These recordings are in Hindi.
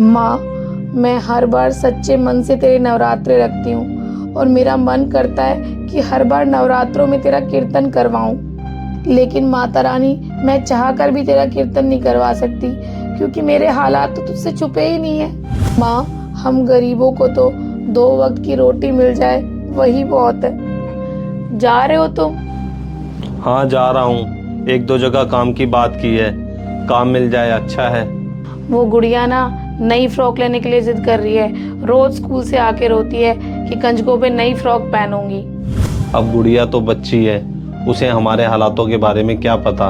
माँ, मैं हर बार सच्चे मन से तेरे नवरात्रे रखती हूँ और मेरा मन करता है कि हर बार नवरात्रों में तेरा कीर्तन करवाऊँ। लेकिन माता रानी, मैं चाह कर भी तेरा कीर्तन नहीं करवा सकती क्योंकि मेरे हालात तो तुझसे छुपे ही नहीं है। माँ, हम गरीबों को तो 2 वक्त की रोटी मिल जाए वही बहुत है। जा रहे हो तुम? हाँ जा रहा हूँ, 1-2 जगह काम की बात की है, काम मिल जाए अच्छा है। वो गुड़िया ना नई फ्रॉक लेने के लिए जिद कर रही है। रोज स्कूल से आके रोती है कि कंजकों पे नई फ्रॉक पहनूंगी। अब गुड़िया तो बच्ची है, उसे हमारे हालातों के बारे में क्या पता।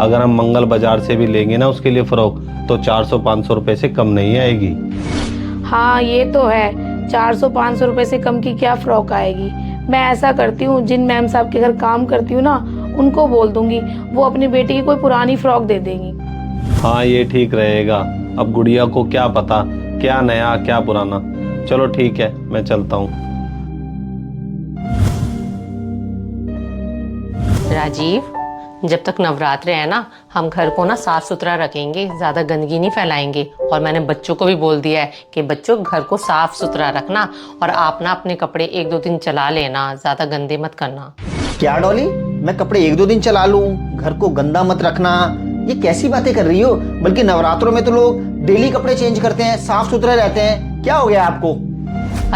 अगर हम मंगल बाजार से भी लेंगे ना उसके लिए फ्रॉक तो 400-500 रुपए से कम नहीं आएगी। हाँ ये तो है, 400-500 रुपए से कम की क्या फ्रॉक आएगी। मैं ऐसा करती हूँ, जिन मैम साहब के घर काम करती हूँ ना, उनको बोल दूंगी, वो अपनी बेटी की कोई पुरानी फ्रॉक दे देंगी। हाँ ये ठीक रहेगा। अब गुड़िया को क्या पता क्या नया क्या पुराना। चलो ठीक है, मैं चलता हूँ। राजीव, जब तक नवरात्रे है ना, हम घर को ना साफ सुथरा रखेंगे, ज्यादा गंदगी नहीं फैलाएंगे। और मैंने बच्चों को भी बोल दिया है कि बच्चों घर को साफ सुथरा रखना और आप ना अपने कपड़े 1-2 दिन चला लेना, ज्यादा गंदे मत करना। क्या डॉली, मैं कपड़े 1-2 दिन चला लूं, घर को गंदा मत रखना, ये कैसी बातें कर रही हो? बल्कि नवरात्रों में तो लोग डेली कपड़े चेंज करते हैं, साफ सुथरे रहते हैं। क्या हो गया आपको?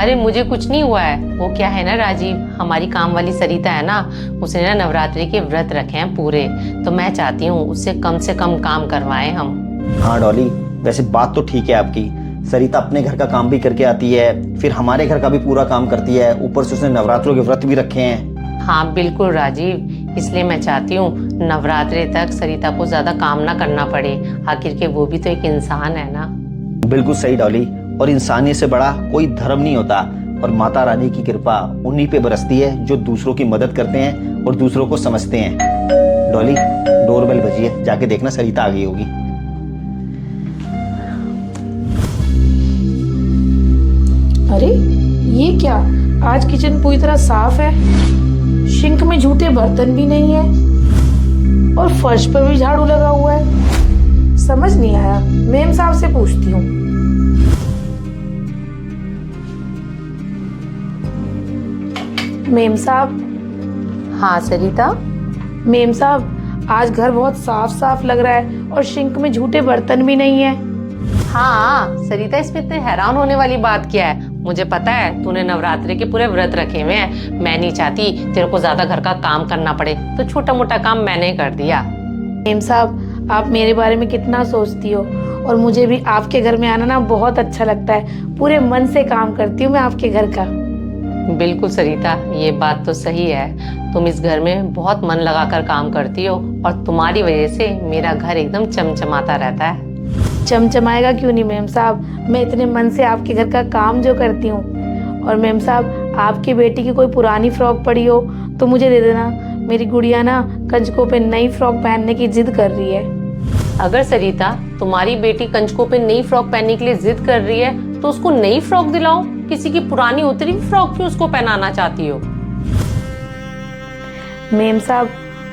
अरे मुझे कुछ नहीं हुआ है। वो क्या है ना राजीव, हमारी काम वाली सरिता है ना, उसने ना नवरात्रि के व्रत रखे हैं पूरे, तो मैं चाहती हूँ उससे कम काम करवाएं हम। हाँ डॉली, वैसे बात तो ठीक है आपकी। सरिता अपने घर का काम भी करके आती है, फिर हमारे घर का भी पूरा काम करती है, ऊपर से उसने नवरात्रों के व्रत भी रखे हैं। हाँ बिल्कुल राजीव, इसलिए मैं चाहती हूँ नवरात्रि तक सरिता को ज्यादा काम ना करना पड़े। आखिर के वो भी तो एक इंसान है ना। बिल्कुल सही डॉली, और इंसानियत से बड़ा कोई धर्म नहीं होता। और माता रानी की कृपा उन्हीं पे बरसती है जो दूसरों की मदद करते हैं और दूसरों को समझते हैं। डॉली, डोरबेल बजी है, जाके देखना सरिता आ गई होगी। अरे ये क्या, आज किचन पूरी तरह साफ है, सिंक में झूठे बर्तन भी नहीं है और फर्श पर भी झाड़ू लगा हुआ है। समझ नहीं आया, मेम साहब से पूछती हूँ। मेम साहब। हाँ सरिता। मेम साहब, आज घर बहुत साफ साफ लग रहा है और सिंक में झूठे बर्तन भी नहीं है। हाँ सरिता, इसमें इतने हैरान होने वाली बात क्या है? मुझे पता है तूने नवरात्रि के पूरे व्रत रखे हुए हैं। मैं नहीं चाहती तेरे को ज्यादा घर का काम करना पड़े, तो छोटा मोटा काम मैंने कर दिया। मेम साहब, आप मेरे बारे में कितना सोचती हो, और मुझे भी आपके घर में आना ना बहुत अच्छा लगता है। पूरे मन से काम करती हूँ मैं आपके घर का। बिल्कुल सरिता, ये बात तो सही है। तुम इस घर में बहुत मन लगाकर काम करती हो और तुम्हारी वजह से मेरा घर एकदम चमचमाता रहता है। चमचमाएगा क्यों नहीं मेम साहब, मैं इतने मन से आपके घर का काम जो करती हूँ। और मेम साहब, आपकी बेटी की कोई पुरानी फ्रॉक पड़ी हो तो मुझे दे देना। मेरी गुड़िया ना कंजकों पे नई फ्रॉक पहनने की जिद कर रही है। अगर सरिता तुम्हारी बेटी कंजकों पे नई फ्रॉक पहनने के लिए जिद कर रही है तो उसको नई फ्रॉक दिलाओ। किसी की पुरानी उतरी फ्रॉक क्यों उसको पहनाना चाहती हो? मेम साहब,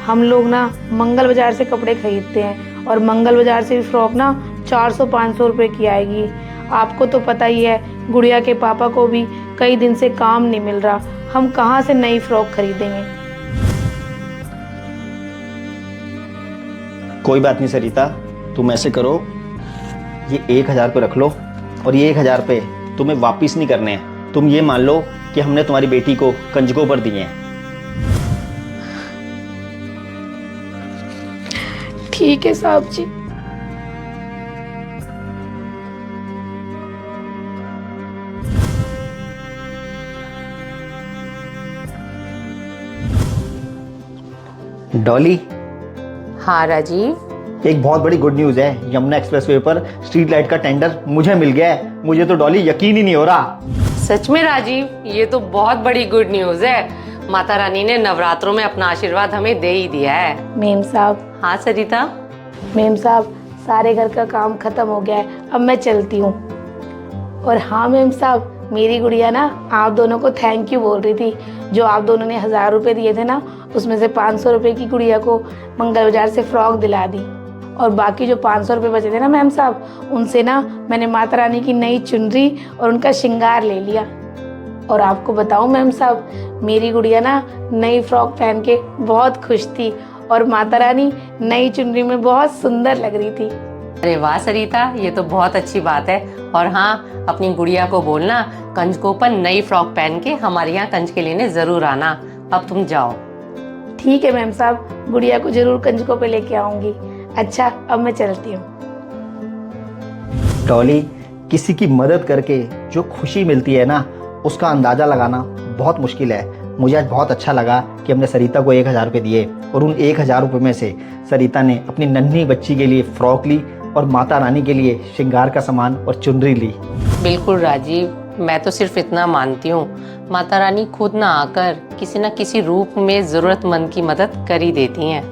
हम लोग ना मंगल बाजार से कपड़े खरीदते हैं और मंगल बाजार से भी फ्रॉक ना 400-500 रुपए की आएगी। आपको तो पता ही है, गुड़िया के पापा को भी कई दिन से काम नहीं मिल रहा, हम कहाँ से नई फ्रॉक खरीदेंगे। कोई बात नहीं सरिता, तुम ऐसे करो, ये 1000 पे रख लो और ये 1000 पे तुम्हें वापिस नहीं करने हैं। तुम ये मान लो कि हमने तुम्हारी बेटी को कंजकों पर दिए हैं। ठीक है साहब जी। डॉली, हाँ राजीव। एक बहुत बड़ी गुड न्यूज है। यमुना एक्सप्रेसवे पर स्ट्रीट लाइट का टेंडर मुझे मिल गया है। मुझे तो डॉली यकीन ही नहीं हो रहा। सच में राजीव, ये तो बहुत बड़ी गुड न्यूज है। माता रानी ने नवरात्रों में अपना आशीर्वाद हमें दे ही दिया है। मेम साहब। हाँ सरिता। मेम साहब, सारे घर का काम खत्म हो गया है, अब मैं चलती हूँ। और हाँ मेम साहब, मेरी गुड़िया ना आप दोनों को थैंक यू बोल रही थी। जो आप दोनों ने 1000 रुपए दिए थे ना, उसमें से 500 रुपए की गुड़िया को मंगल बाजार से फ्रॉक दिला दी। और बाकी जो 500 रुपये बचे थे ना मैम साहब, उनसे ना मैंने माता रानी की नई चुनरी और उनका श्रृंगार ले लिया। और आपको बताऊं मैम साहब, मेरी गुड़िया ना नई फ्रॉक पहन के बहुत खुश थी और माता रानी नई चुनरी में बहुत सुंदर लग रही थी। अरे वाह सरिता, ये तो बहुत अच्छी बात है। और हाँ, अपनी गुड़िया को बोलना कंजकों पर नई फ्रॉक पहन के हमारे यहाँ कंजके लेने जरूर आना। अब तुम जाओ। ठीक है मैम साहब, गुड़िया को जरूर कंजकों पे लेके आऊंगी। अच्छा, अब मैं चलती हूँ। डॉली, किसी की मदद करके जो खुशी मिलती है ना, उसका अंदाज़ा लगाना बहुत मुश्किल है। मुझे आज बहुत अच्छा लगा कि हमने सरिता को 1000 रुपये दिए और उन 1000 रुपये में से सरिता ने अपनी नन्ही बच्ची के लिए फ्रॉक ली और माता रानी के लिए श्रृंगार का सामान और चुनरी ली। बिल्कुल राजीव, मैं तो सिर्फ इतना मानती हूँ, माता रानी खुद ना आकर किसी न किसी रूप में जरूरतमंद की मदद कर ही देती हैं।